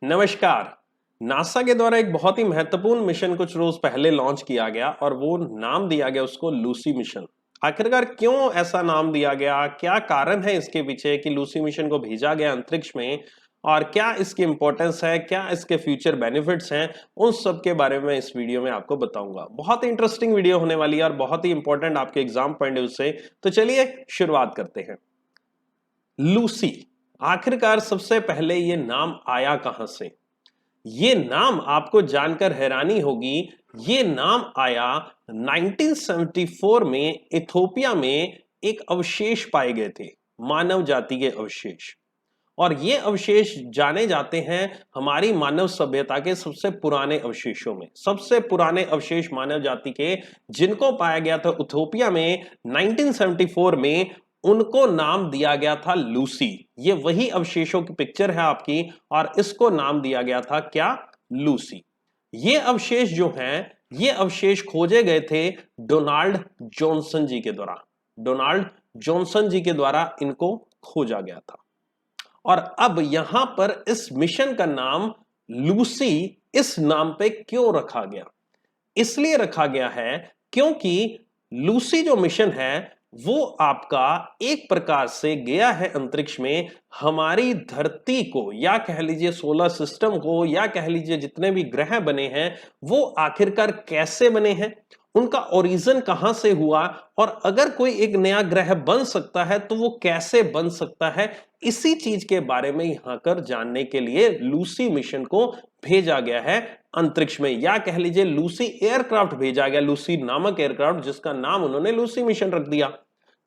नमस्कार। नासा के द्वारा एक बहुत ही महत्वपूर्ण मिशन कुछ रोज पहले लॉन्च किया गया और वो नाम दिया गया उसको लूसी मिशन। आखिरकार क्यों ऐसा नाम दिया गया, क्या कारण है इसके पीछे कि लूसी मिशन को भेजा गया अंतरिक्ष में, और क्या इसकी इंपॉर्टेंस है, क्या इसके फ्यूचर बेनिफिट्स हैं, उन सब के बारे में इस वीडियो में आपको बताऊंगा। बहुत ही इंटरेस्टिंग वीडियो होने वाली है और बहुत ही इंपॉर्टेंट आपके एग्जाम पॉइंट ऑफ व्यू से। तो चलिए शुरुआत करते हैं। लूसी, आखिरकार सबसे पहले ये नाम आया कहां से? ये नाम आपको जानकर हैरानी होगी। ये नाम आया 1974 में इथोपिया में एक अवशेष पाए गए थे, मानव जाति के अवशेष। और ये अवशेष जाने जाते हैं हमारी मानव सभ्यता के सबसे पुराने अवशेषों में। सबसे पुराने अवशेष मानव जाति के जिनको पाया गया था इथोपिया में 1974 में, उनको नाम दिया गया था लूसी। ये वही अवशेषों की पिक्चर है आपकी, और इसको नाम दिया गया था क्या? लूसी। ये अवशेष जो हैं, ये अवशेष खोजे गए थे डोनाल्ड जॉनसन जी के द्वारा। डोनाल्ड जॉनसन जी के द्वारा इनको खोजा गया था। और अब यहां पर इस मिशन का नाम लूसी इस नाम पे क्यों रखा गया? इसलिए रखा गया है क्योंकि लूसी जो मिशन है वो आपका एक प्रकार से गया है अंतरिक्ष में हमारी धरती को, या कह लीजिए सोलर सिस्टम को, या कह लीजिए जितने भी ग्रह बने हैं वो आखिरकार कैसे बने हैं, उनका ओरिजिन कहां से हुआ, और अगर कोई एक नया ग्रह बन सकता है तो वो कैसे बन सकता है, इसी चीज के बारे में यहां कर जानने के लिए लूसी मिशन को भेजा गया है अंतरिक्ष में, या कह लीजिए लूसी एयरक्राफ्ट भेजा गया, लूसी नामक एयरक्राफ्ट जिसका नाम उन्होंने लूसी मिशन रख दिया।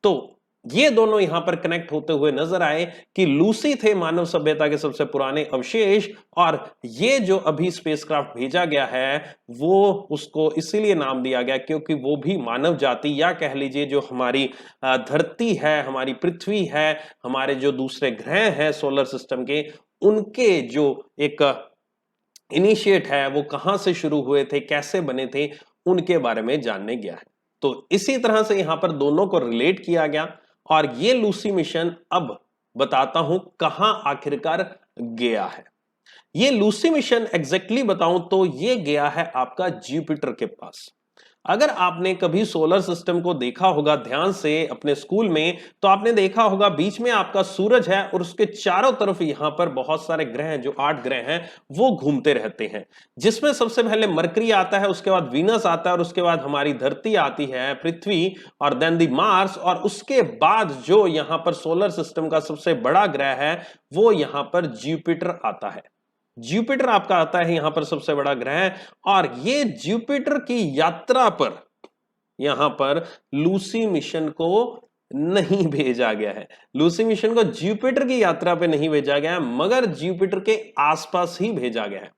तो ये दोनों यहां पर कनेक्ट होते हुए नजर आए कि लूसी थे मानव सभ्यता के सबसे पुराने अवशेष, और ये जो अभी स्पेसक्राफ्ट भेजा गया है वो उसको इसीलिए नाम दिया गया क्योंकि वो भी मानव जाति, या कह लीजिए जो हमारी धरती है, हमारी पृथ्वी है, हमारे जो दूसरे ग्रह हैं सोलर सिस्टम के, उनके जो एक इनिशिएट है वो कहां से शुरू हुए थे, कैसे बने थे, उनके बारे में जानने गया है। तो इसी तरह से यहां पर दोनों को रिलेट किया गया, और ये लूसी मिशन अब बताता हूं कहां आखिरकार गया है। ये लूसी मिशन एग्जैक्टली बताऊं तो ये गया है आपका जुपिटर के पास। अगर आपने कभी सोलर सिस्टम को देखा होगा ध्यान से अपने स्कूल में, तो आपने देखा होगा बीच में आपका सूरज है और उसके चारों तरफ यहां पर बहुत सारे ग्रह हैं, जो 8 ग्रह हैं वो घूमते रहते हैं, जिसमें सबसे पहले मरकरी आता है, उसके बाद वीनस आता है, और उसके बाद हमारी धरती आती है, पृथ्वी, और देन दी मार्स, और उसके बाद जो यहां पर सोलर सिस्टम का सबसे बड़ा ग्रह है वो यहां पर जुपिटर आता है। जुपिटर आपका आता है यहां पर सबसे बड़ा ग्रह, और ये जुपिटर की यात्रा पर यहां पर लूसी मिशन को नहीं भेजा गया है। लूसी मिशन को जुपिटर की यात्रा पे नहीं भेजा गया है, मगर जुपिटर के आसपास ही भेजा गया है।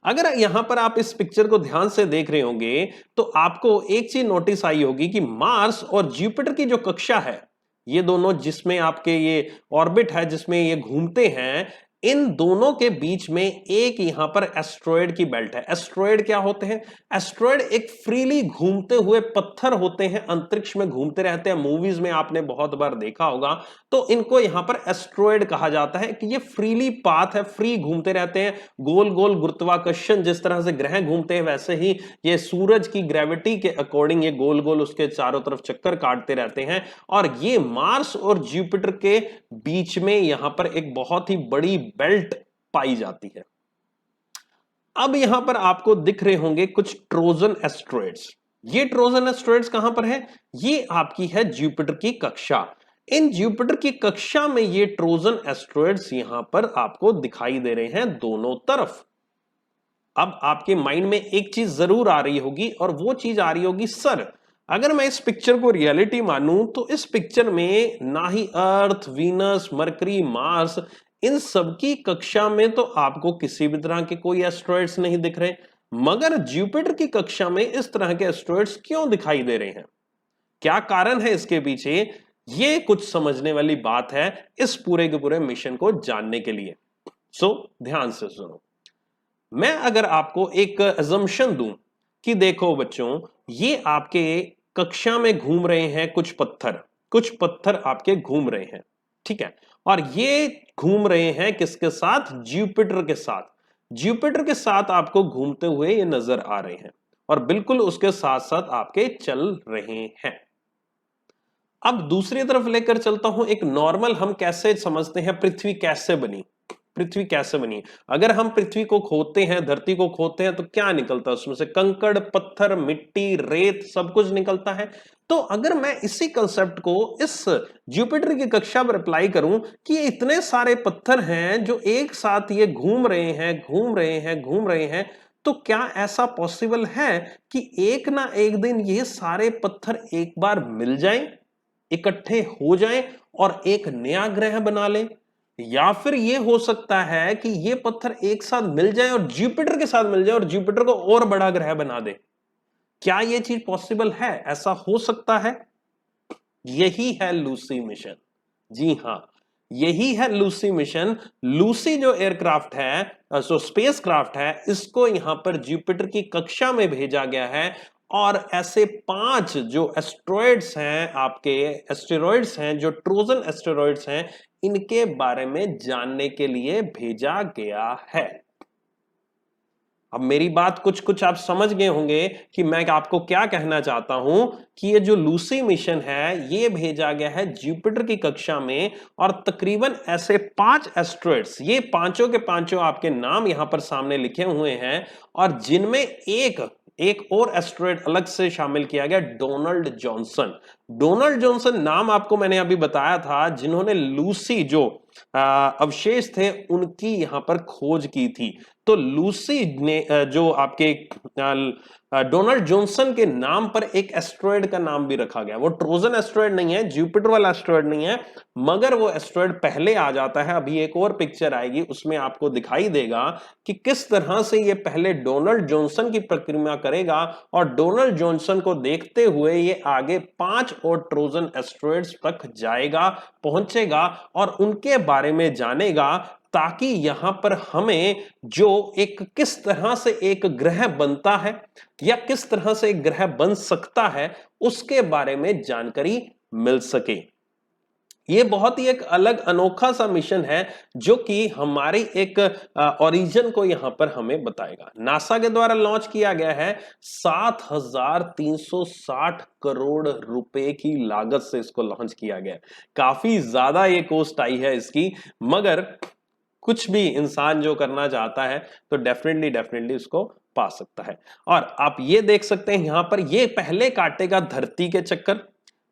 अगर यहां पर आप इस पिक्चर को ध्यान से देख रहे होंगे तो आपको एक चीज नोटिस आई होगी कि मार्स और जुपिटर की जो कक्षा है, ये दोनों जिसमें आपके ये ऑर्बिट है, जिसमें ये घूमते हैं, इन दोनों के बीच में एक यहां पर एस्ट्रॉयड की बेल्ट है। एस्ट्रॉयड क्या होते हैं? एस्ट्रॉयड एक फ्रीली घूमते हुए पत्थर होते हैं, अंतरिक्ष में घूमते रहते हैं, मूवीज में आपने बहुत बार देखा होगा। तो इनको यहां पर एस्ट्रॉयड कहा जाता है कि ये फ्रीली पाथ है, फ्री घूमते रहते हैं, गोल गोल गुरुत्वाकर्षण जिस तरह से ग्रह घूमते हैं वैसे ही ये सूरज की ग्रेविटी के अकॉर्डिंग ये गोल गोल उसके चारों तरफ चक्कर काटते रहते हैं, और ये मार्स और जुपिटर के बीच में यहां पर एक बहुत ही बड़ी बेल्ट पाई जाती है। अब यहां पर आपको दिख रहे होंगे कुछ ट्रोजन एस्ट्रॉयड्स। ये ट्रोजन एस्ट्रॉयड्स कहां पर है? ये आपकी है जुपिटर की कक्षा। इन जुपिटर की कक्षा में ये ट्रोजन एस्ट्रॉयड्स यहां पर आपको दिखाई दे रहे हैं दोनों तरफ। अब आपके माइंड में एक चीज जरूर आ रही होगी, और वो चीज आ रही होगी, सर अगर मैं इस पिक्चर को रियलिटी मानूं तो इस पिक्चर में ना ही अर्थ, वीनस, मरकरी, मार्स, इन सबकी कक्षा में तो आपको किसी भी तरह के कोई एस्ट्रॉयड्स नहीं दिख रहे, मगर जुपिटर की कक्षा में इस तरह के एस्ट्रॉयड्स क्यों दिखाई दे रहे हैं? क्या कारण है इसके पीछे? ये कुछ समझने वाली बात है इस पूरे के पूरे मिशन को जानने के लिए। सो ध्यान से सुनो। मैं अगर आपको एक अजम्पशन दूं कि देखो बच्चों, ये आपके कक्षा में घूम रहे हैं कुछ पत्थर आपके घूम रहे हैं, ठीक है, और ये घूम रहे हैं किसके साथ? जुपिटर के साथ। जुपिटर के साथ आपको घूमते हुए ये नजर आ रहे हैं और बिल्कुल उसके साथ साथ आपके चल रहे हैं। अब दूसरी तरफ लेकर चलता हूं, एक नॉर्मल हम कैसे समझते हैं पृथ्वी कैसे बनी। पृथ्वी कैसे बनी, अगर हम पृथ्वी को खोदते हैं, धरती को खोदते हैं, तो क्या निकलता है उसमें से? कंकड़, पत्थर, मिट्टी, रेत, सब कुछ निकलता है। तो अगर मैं इसी कंसेप्ट को इस जुपिटर की कक्षा पर अप्लाई करूं कि ये इतने सारे पत्थर हैं जो एक साथ ये घूम रहे हैं, घूम रहे हैं, घूम रहे हैं, तो क्या ऐसा पॉसिबल है कि एक ना एक दिन ये सारे पत्थर एक बार मिल जाएं, इकट्ठे हो जाएं और एक नया ग्रह बना लें? या फिर ये हो सकता है कि ये पत्थर एक साथ मिल जाएं और जुपिटर के साथ मिल जाए और जुपिटर को और बड़ा ग्रह बना दे? क्या ये चीज पॉसिबल है? ऐसा हो सकता है? यही है लूसी मिशन। जी हां, यही है लूसी मिशन। लूसी जो एयरक्राफ्ट है, जो स्पेस क्राफ्ट है, इसको यहां पर जुपिटर की कक्षा में भेजा गया है और ऐसे 5 जो एस्टेरॉइड्स हैं, आपके एस्टेरॉइड्स हैं, जो ट्रोजन एस्टेरॉइड्स हैं, इनके बारे में जानने के लिए भेजा गया है। अब मेरी बात कुछ कुछ आप समझ गए होंगे कि मैं आपको क्या कहना चाहता हूं कि ये जो लूसी मिशन है, ये भेजा गया है जुपिटर की कक्षा में और तकरीबन ऐसे 5 एस्टेरॉइड्स, ये पांचों के पांचों आपके नाम यहां पर सामने लिखे हुए हैं और जिनमें एक और एस्टेरॉइड अलग से शामिल किया गया, डोनाल्ड जॉनसन। डोनाल्ड जॉनसन नाम आपको मैंने अभी बताया था, जिन्होंने लूसी जो अवशेष थे उनकी यहां पर खोज की थी। तो लूसी ने जो आपके डोनाल्ड जॉनसन के नाम पर एक एस्टेरॉइड का नाम भी रखा गया। वो ट्रोजन एस्टेरॉइड नहीं है, जुपिटर वाला एस्टेरॉइड नहीं है, मगर वो एस्टेरॉइड पहले आ जाता है। अभी एक और पिक्चर आएगी, उसमें आपको दिखाई देगा कि किस तरह से ये पहले डोनाल्ड जॉनसन की प्रक्रिया करेगा और डोनाल्ड जॉनसन को देखते हुए ये आगे 5 और ट्रोजन एस्टेरॉइड्स तक जाएगा, पहुंचेगा और उनके बारे में जानेगा, ताकि यहां पर हमें जो एक किस तरह से एक ग्रह बनता है या किस तरह से एक ग्रह बन सकता है, उसके बारे में जानकारी मिल सके। ये बहुत ही एक अलग अनोखा सा मिशन है जो कि हमारी एक ओरिजिन को यहां पर हमें बताएगा। नासा के द्वारा लॉन्च किया गया है, 7,360 करोड़ रुपए की लागत से इसको लॉन्च किया गया है। काफी ज्यादा ये कॉस्ट आई है इसकी, मगर कुछ भी इंसान जो करना चाहता है तो डेफिनेटली उसको पा सकता है। और आप ये देख सकते हैं यहां पर, ये पहले काटेगा धरती के चक्कर,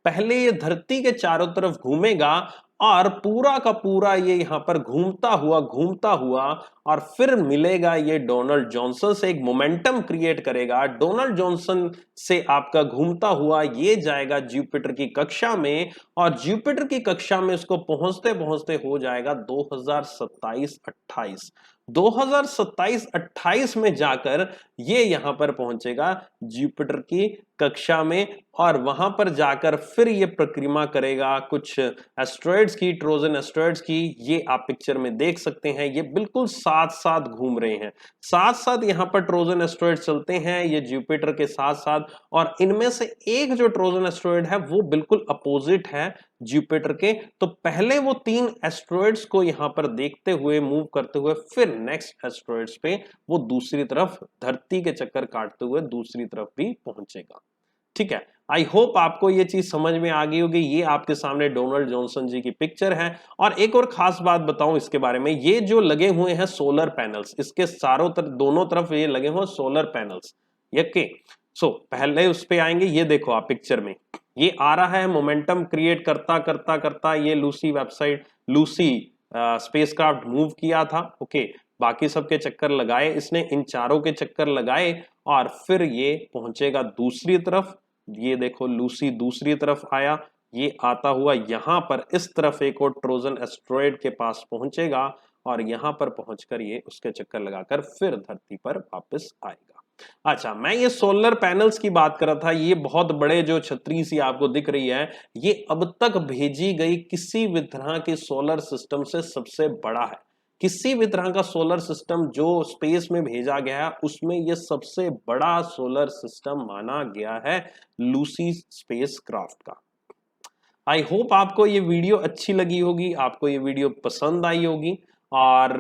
पहले ये धरती के चारों तरफ घूमेगा और पूरा का पूरा ये यहां पर घूमता हुआ और फिर मिलेगा ये डोनाल्ड जॉनसन से, एक मोमेंटम क्रिएट करेगा। डोनाल्ड जॉनसन से आपका घूमता हुआ ये जाएगा जुपिटर की कक्षा में और जुपिटर की कक्षा में इसको पहुंचते पहुंचते हो जाएगा 2027-28। 2027-28 में जाकर ये यहां पर पहुंचेगा जुपिटर की कक्षा में और वहां पर जाकर फिर ये प्रक्रिया करेगा कुछ एस्टेरॉइड्स की, ट्रोजन एस्टेरॉइड्स की। ये आप पिक्चर में देख सकते हैं, ये बिल्कुल साथ साथ घूम रहे हैं, साथ साथ यहां पर ट्रोजन एस्टेरॉइड चलते हैं ये जुपिटर के साथ साथ। और इनमें से एक जो ट्रोजन एस्टेरॉइड है वो बिल्कुल अपोजिट है जुपिटर के। तो पहले वो 3 एस्टेरॉइड्स को यहां पर देखते हुए, मूव करते हुए, फिर नेक्स्ट एस्टेरॉइड्स पे वो दूसरी तरफ धरती के चक्कर काटते हुए दूसरी तरफ भी पहुंचेगा। ठीक है, आई होप आपको ये चीज समझ में आ गई होगी। ये आपके सामने डोनाल्ड जॉनसन जी की पिक्चर है। और एक और खास बात बताऊं इसके बारे में, ये जो लगे हुए हैं सोलर पैनल्स, इसके चारों तरफ, दोनों तरफ ये लगे हुए सोलर पैनल्स, ये सो पहले उस पे आएंगे। ये देखो आप पिक्चर में, ये आ रहा है मोमेंटम क्रिएट करता करता करता, ये Lucy website, Lucy spacecraft move किया था। ओके, बाकी सबके चक्कर लगाए इसने, इन चारों के चक्कर लगाए और फिर ये पहुंचेगा दूसरी तरफ। ये देखो लूसी दूसरी तरफ आया, ये आता हुआ यहां पर इस तरफ एक और ट्रोजन एस्टेरॉइड के पास पहुंचेगा और यहां पर पहुंचकर ये उसके चक्कर लगाकर फिर धरती पर वापस आएगा। अच्छा, मैं ये सोलर पैनल्स की बात कर रहा था, ये बहुत बड़े जो छतरी सी आपको दिख रही है, ये अब तक भेजी गई किसी भी तरह के सोलर सिस्टम से सबसे बड़ा है। किसी भी तरह का सोलर सिस्टम जो स्पेस में भेजा गया है उसमें यह सबसे बड़ा सोलर सिस्टम माना गया है लूसी स्पेस क्राफ्ट का। आई होप आपको ये वीडियो अच्छी लगी होगी, आपको ये वीडियो पसंद आई होगी। और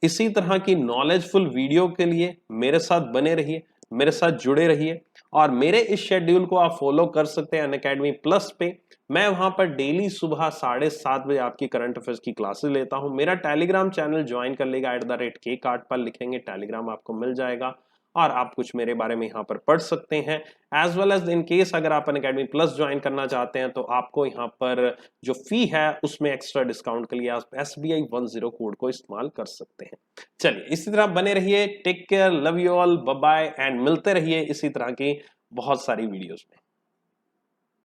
इसी तरह की नॉलेजफुल वीडियो के लिए मेरे साथ बने रहिए, मेरे साथ जुड़े रहिए और मेरे इस शेड्यूल को आप फॉलो कर सकते हैं अनअकैडमी प्लस पे। मैं वहां पर डेली सुबह 7:30 बजे आपकी करंट अफेयर्स की क्लासेस लेता हूं। मेरा टेलीग्राम चैनल ज्वाइन कर लेगा, @KCART पर लिखेंगे, टेलीग्राम आपको मिल जाएगा और आप कुछ मेरे बारे में यहाँ पर पढ़ सकते हैं। As well as in case अगर आप अनअकैडमी प्लस ज्वाइन करना चाहते हैं तो आपको यहाँ पर जो फी है उसमें एक्स्ट्रा डिस्काउंट के लिए आप SBI 10 कोड को इस्तेमाल कर सकते हैं। चलिए इसी तरह बने रहिए। Take care, love you all, bye bye and मिलते रहिए इसी तरह की बहुत सारी वीडियोस में।